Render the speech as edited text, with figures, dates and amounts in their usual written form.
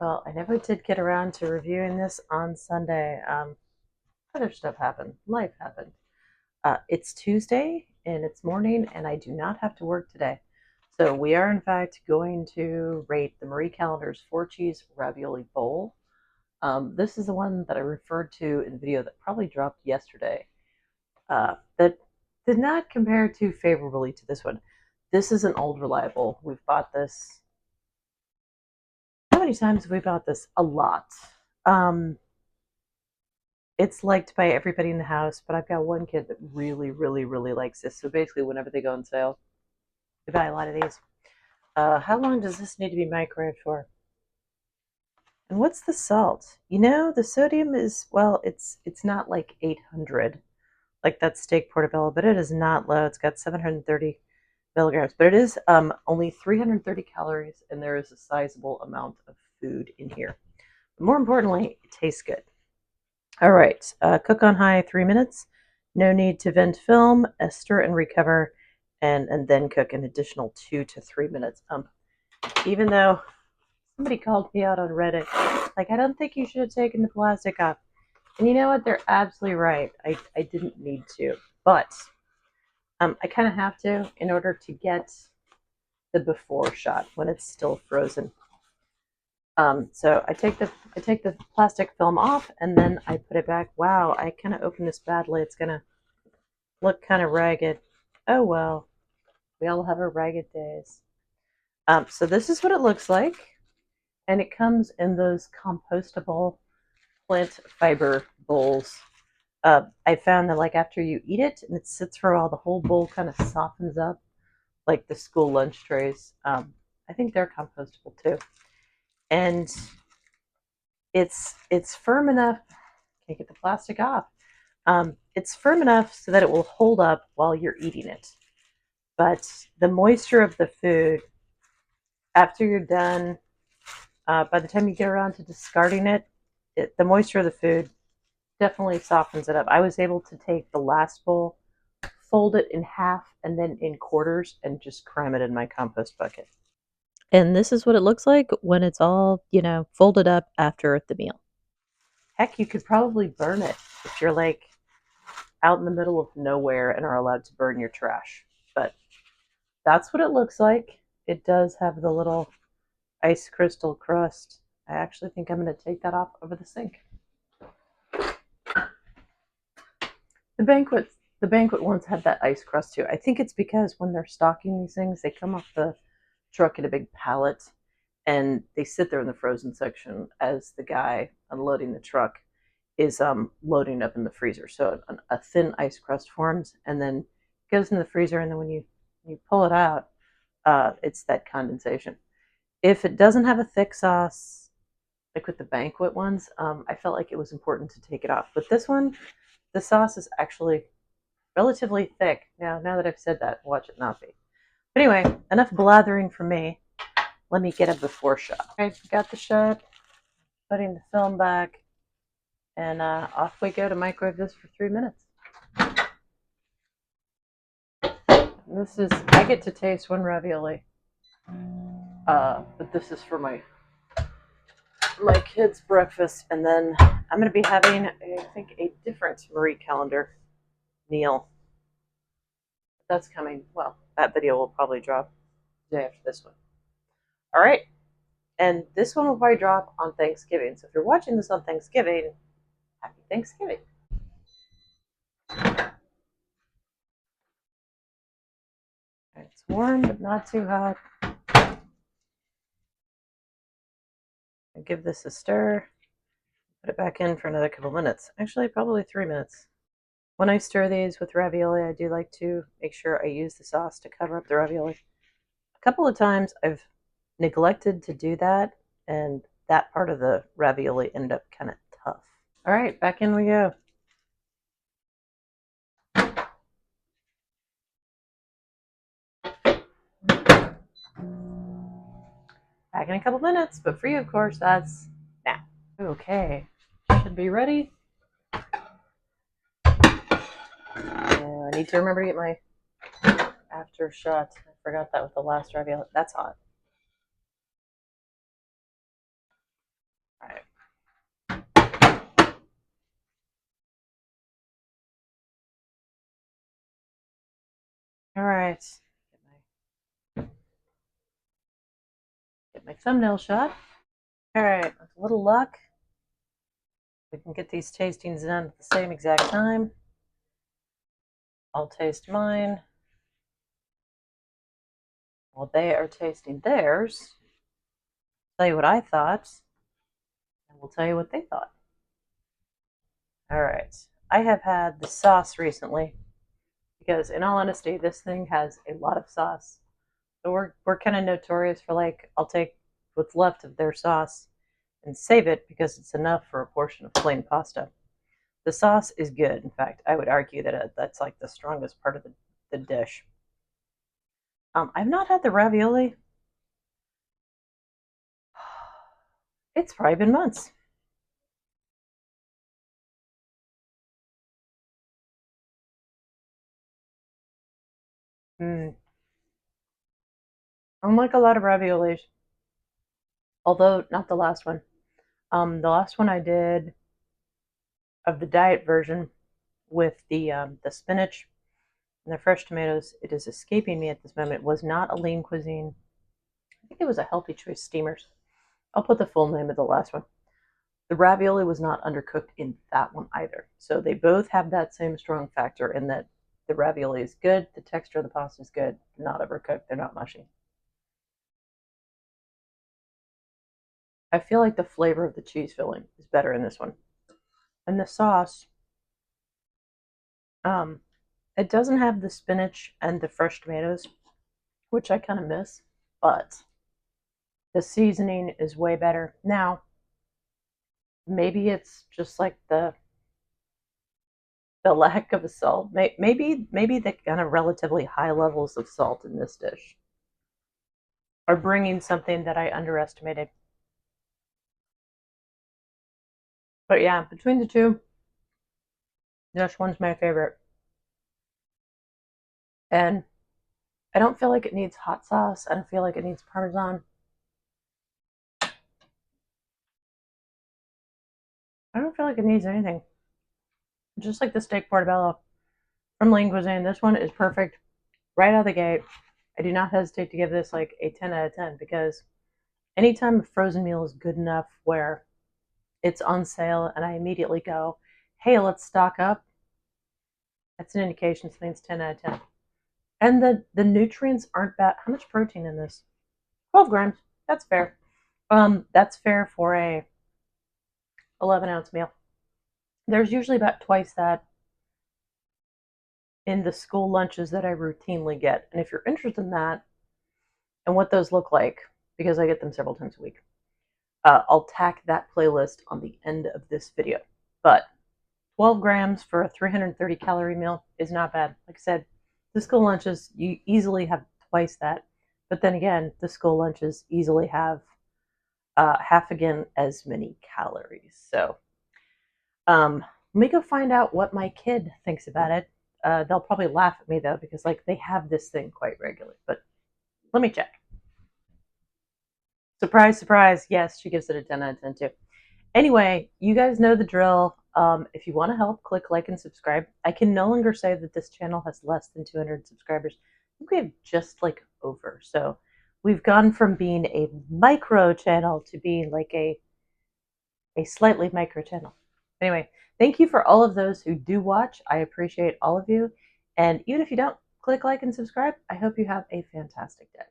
Well, I never did get around to reviewing this on Sunday. Other stuff happened. Life happened. It's Tuesday and it's morning, and I do not have to work today. So we are, in fact, going to rate the Marie Callender's four cheese ravioli bowl. This is the one that I referred to in the video that probably dropped yesterday. That did not compare too favorably to this one. This is an old reliable. We've bought this. How many times have we bought this? A lot. Um, it's liked by everybody in the house, but I've got one kid that really, really, really likes this. So basically, whenever they go on sale, we buy a lot of these. How long does this need to be microwaved for? And what's the salt? You know, the sodium is, well, it's not like 800, like that steak portobello, but it is not low. It's got 730 milligrams, but it is only 330 calories, and there is a sizable amount of food in here. But more importantly, it tastes good. All right, cook on high 3 minutes. No need to vent film. Stir and recover, and then cook an additional 2 to 3 minutes. Even though somebody called me out on Reddit, like, I don't think you should have taken the plastic off. And you know what? They're absolutely right. I didn't need to, but I kind of have to in order to get the before shot when it's still frozen. So I take the plastic film off, and then I put it back. Wow, I kind of opened this badly. It's gonna look kind of ragged. Oh well, we all have our ragged days. So this is what it looks like, and it comes in those compostable plant fiber bowls. I found that, like, after you eat it and it sits for a while, the whole bowl kind of softens up, like the school lunch trays. I think they're compostable too, and it's firm enough. Can't get the plastic off. It's firm enough so that it will hold up while you're eating it. But the moisture of the food, after you're done, by the time you get around to discarding it, the moisture of the food definitely softens it up. I was able to take the last bowl, fold it in half and then in quarters, and just cram it in my compost bucket. And this is what it looks like when it's all, folded up after the meal. Heck, you could probably burn it if you're like out in the middle of nowhere and are allowed to burn your trash. But that's what it looks like. It does have the little ice crystal crust. I actually think I'm going to take that off over the sink. The banquet ones had that ice crust too. I think it's because when they're stocking these things, they come off the truck in a big pallet, and they sit there in the frozen section as the guy unloading the truck is loading up in the freezer. So a thin ice crust forms and then goes in the freezer, and then when you pull it out, it's that condensation. If it doesn't have a thick sauce, like with the banquet ones, I felt like it was important to take it off. But this one, the sauce is actually relatively thick. Now that I've said that, watch it not be. But anyway, enough blathering from me. Let me get a before shot. Okay, got the shot, putting the film back, and off we go to microwave this for 3 minutes. I get to taste one ravioli, but this is for my kids' breakfast, and then I'm going to be having, I think, a different Marie Callender meal. That's coming. Well, that video will probably drop the day after this one. All right, and this one will probably drop on Thanksgiving. So if you're watching this on Thanksgiving, happy Thanksgiving. It's warm, but not too hot. I'll give this a stir. Put it back in for another couple minutes. Actually, probably 3 minutes. When I stir these with ravioli, I do like to make sure I use the sauce to cover up the ravioli. A couple of times I've neglected to do that, and that part of the ravioli ended up kind of tough. All right, back in we go. Back in a couple minutes, but for you, of course, that's now. Okay, should be ready. I need to remember to get my after shot. I forgot that with the last ravioli. That's hot. All right. Get my thumbnail shot. All right. With a little luck, we can get these tastings done at the same exact time. I'll taste mine while they are tasting theirs. Tell you what I thought, and we'll tell you what they thought. All right. I have had the sauce recently because, in all honesty, this thing has a lot of sauce. So we're kind of notorious for like I'll take what's left of their sauce and save it because it's enough for a portion of plain pasta. The sauce is good. In fact, I would argue that that's like the strongest part of the dish. I've not had the ravioli. It's probably been months. Mm. Unlike a lot of raviolis, although not the last one. The last one I did of the diet version with the spinach and the fresh tomatoes, it is escaping me at this moment, was not a lean cuisine. I think it was a healthy choice steamers. I'll put the full name of the last one. The ravioli was not undercooked in that one either. So they both have that same strong factor in that the ravioli is good, the texture of the pasta is good, they're not overcooked, they're not mushy. I feel like the flavor of the cheese filling is better in this one. And the sauce, um, it doesn't have the spinach and the fresh tomatoes, which I kind of miss, but the seasoning is way better. Now, maybe it's just like the lack of salt. Maybe the kind of relatively high levels of salt in this dish are bringing something that I underestimated. But yeah, between the two, this one's my favorite. And I don't feel like it needs hot sauce. I don't feel like it needs Parmesan. I don't feel like it needs anything. Just like the steak portobello from Lean Cuisine, this one is perfect right out of the gate. I do not hesitate to give this like a 10 out of 10 because anytime a frozen meal is good enough where it's on sale and I immediately go, hey, let's stock up, that's an indication something's 10 out of 10. And the nutrients aren't bad. How much protein in this? 12 grams. That's fair. That's fair for a 11-ounce meal. There's usually about twice that in the school lunches that I routinely get. And if you're interested in that and what those look like, because I get them several times a week, I'll tack that playlist on the end of this video. But 12 grams for a 330 calorie meal is not bad. Like I said, the school lunches, you easily have twice that. But then again, the school lunches easily have half again as many calories. So let me go find out what my kid thinks about it. They'll probably laugh at me though, because like they have this thing quite regularly. But let me check. Surprise, surprise. Yes, she gives it a 10 out of 10 too. Anyway, you guys know the drill. If you want to help, click like and subscribe. I can no longer say that this channel has less than 200 subscribers. I think we have just like over. So we've gone from being a micro channel to being like a slightly micro channel. Anyway, thank you for all of those who do watch. I appreciate all of you. And even if you don't, click like and subscribe. I hope you have a fantastic day.